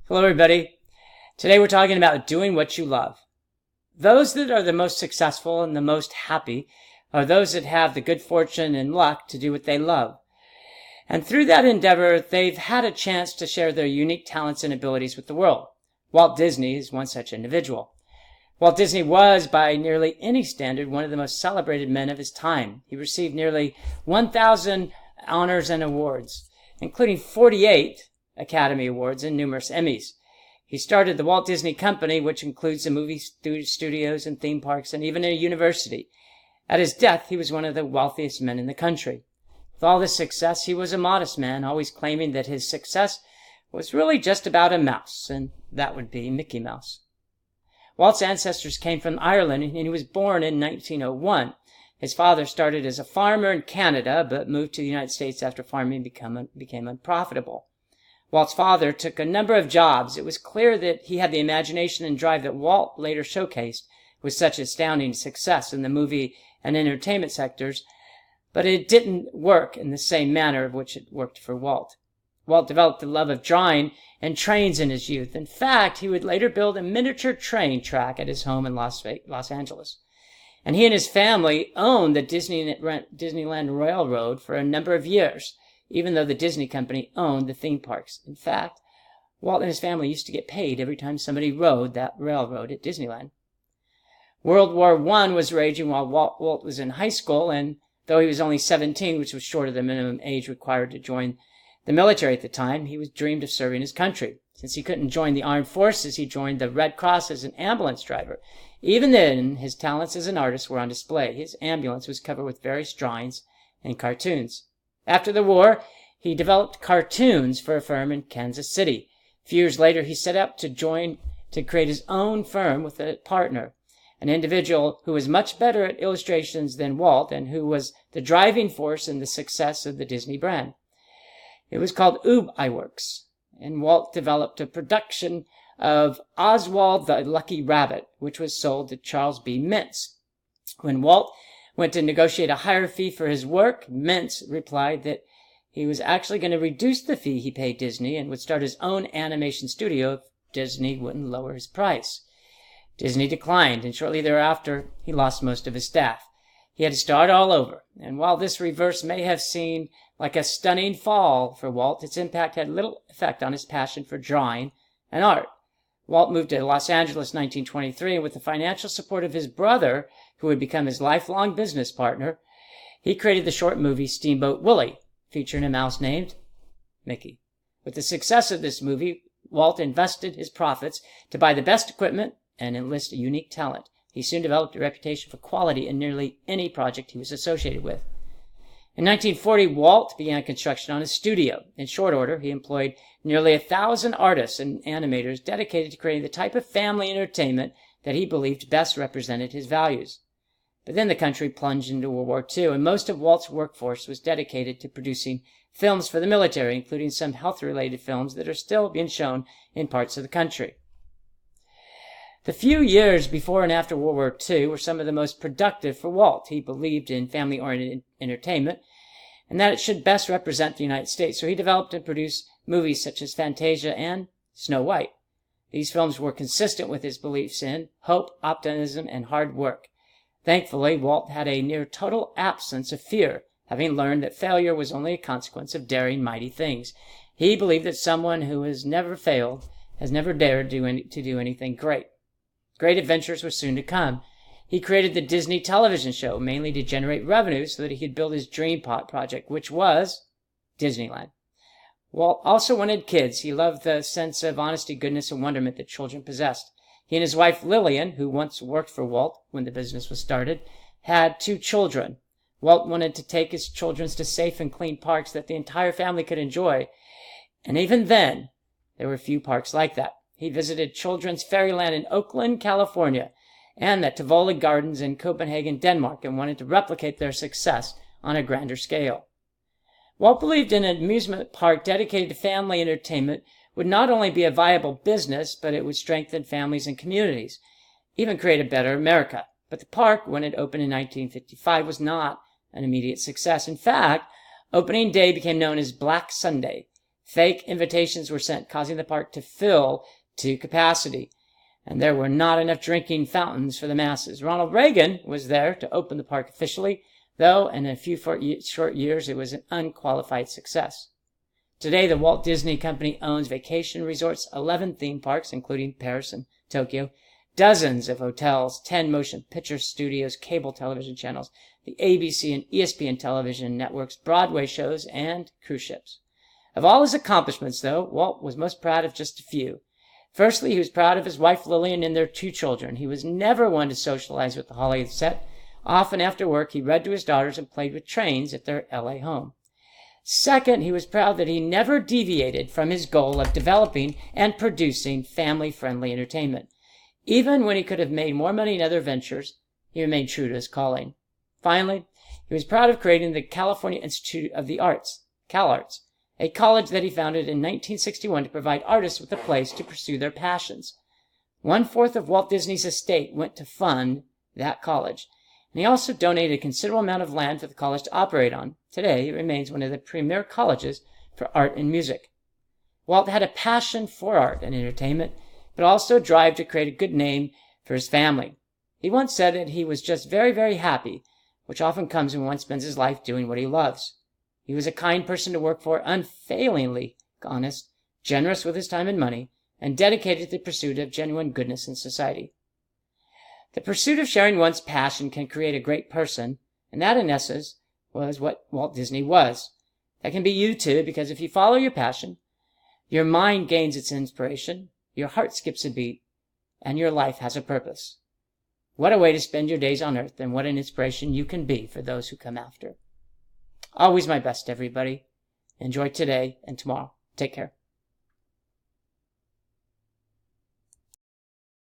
Hello everybody. Today we're talking about doing what you love. Those that are the most successful and the most happy are those that have the good fortune and luck to do what they love. And through that endeavor, they've had a chance to share their unique talents and abilities with the world. Walt Disney is one such individual. Walt Disney was, by nearly any standard, one of the most celebrated men of his time. He received nearly 1,000 honors and awards, including 48 Academy Awards and numerous Emmys. He started the Walt Disney Company, which includes the movie studios and theme parks and even a university. At his death, he was one of the wealthiest men in the country. With all this success, he was a modest man, always claiming that his success was really just about a mouse, and that would be Mickey Mouse. Walt's ancestors came from Ireland, and he was born in 1901. His father started as a farmer in Canada, but moved to the United States after farming became unprofitable. Walt's father took a number of jobs. It was clear that he had the imagination and drive that Walt later showcased with such astounding success in the movie and entertainment sectors, but it didn't work in the same manner of which it worked for Walt. Walt developed a love of drawing and trains in his youth. In fact, he would later build a miniature train track at his home in Los Angeles. And he and his family owned the Disneyland Railroad for a number of years, even though the Disney Company owned the theme parks. In fact, Walt and his family used to get paid every time somebody rode that railroad at Disneyland. World War I was raging while Walt was in high school, and though he was only 17, which was short of the minimum age required to join the military at the time, he dreamed of serving his country. Since he couldn't join the armed forces, he joined the Red Cross as an ambulance driver. Even then, his talents as an artist were on display. His ambulance was covered with various drawings and cartoons. After the war, he developed cartoons for a firm in Kansas City. A few years later, he set out to create his own firm with a partner, an individual who was much better at illustrations than Walt and who was the driving force in the success of the Disney brand. It was called Ub Iwerks, and Walt developed a production of Oswald the Lucky Rabbit, which was sold to Charles B. Mintz. When Walt went to negotiate a higher fee for his work, Mintz replied that he was actually going to reduce the fee he paid Disney and would start his own animation studio if Disney wouldn't lower his price. Disney declined, and shortly thereafter, he lost most of his staff. He had to start all over, and while this reverse may have seemed like a stunning fall for Walt, its impact had little effect on his passion for drawing and art. Walt moved to Los Angeles in 1923, and with the financial support of his brother, who would become his lifelong business partner, he created the short movie Steamboat Willie, featuring a mouse named Mickey. With the success of this movie, Walt invested his profits to buy the best equipment and enlist a unique talent. He soon developed a reputation for quality in nearly any project he was associated with. In 1940, Walt began construction on his studio. In short order, he employed nearly 1,000 artists and animators dedicated to creating the type of family entertainment that he believed best represented his values. But then the country plunged into World War II, and most of Walt's workforce was dedicated to producing films for the military, including some health-related films that are still being shown in parts of the country. The few years before and after World War II were some of the most productive for Walt. He believed in family-oriented entertainment and that it should best represent the United States, so he developed and produced movies such as Fantasia and Snow White. These films were consistent with his beliefs in hope, optimism, and hard work. Thankfully, Walt had a near total absence of fear, having learned that failure was only a consequence of daring mighty things. He believed that someone who has never failed has never dared to do anything great. Great adventures were soon to come. He created the Disney television show, mainly to generate revenue so that he could build his dream project, which was Disneyland. Walt also wanted kids. He loved the sense of honesty, goodness, and wonderment that children possessed. He and his wife Lillian, who once worked for Walt when the business was started, had 2 children. Walt wanted to take his children to safe and clean parks that the entire family could enjoy. And even then, there were few parks like that. He visited Children's Fairyland in Oakland, California, and the Tivoli Gardens in Copenhagen, Denmark, and wanted to replicate their success on a grander scale. Walt believed an amusement park dedicated to family entertainment would not only be a viable business, but it would strengthen families and communities, even create a better America. But the park, when it opened in 1955, was not an immediate success. In fact, opening day became known as Black Sunday. Fake invitations were sent, causing the park to fill to capacity. And there were not enough drinking fountains for the masses. Ronald Reagan was there to open the park officially, though in a few short years it was an unqualified success. Today, the Walt Disney Company owns vacation resorts, 11 theme parks, including Paris and Tokyo, dozens of hotels, 10 motion picture studios, cable television channels, the ABC and ESPN television networks, Broadway shows, and cruise ships. Of all his accomplishments, though, Walt was most proud of just a few. Firstly, he was proud of his wife Lillian and their 2 children. He was never one to socialize with the Hollywood set. Often after work, he read to his daughters and played with trains at their LA home. Second, he was proud that he never deviated from his goal of developing and producing family-friendly entertainment. Even when he could have made more money in other ventures, he remained true to his calling. Finally, he was proud of creating the California Institute of the Arts, CalArts, a college that he founded in 1961 to provide artists with a place to pursue their passions. 1/4 of Walt Disney's estate went to fund that college, and he also donated a considerable amount of land for the college to operate on. Today, it remains one of the premier colleges for art and music. Walt had a passion for art and entertainment, but also a drive to create a good name for his family. He once said that he was just very, very happy, which often comes when one spends his life doing what he loves. He was a kind person to work for, unfailingly honest, generous with his time and money, and dedicated to the pursuit of genuine goodness in society. The pursuit of sharing one's passion can create a great person, and that, in essence, was what Walt Disney was. That can be you too, because if you follow your passion, your mind gains its inspiration, your heart skips a beat, and your life has a purpose. What a way to spend your days on earth, and what an inspiration you can be for those who come after. Always my best, everybody. Enjoy today and tomorrow. Take care.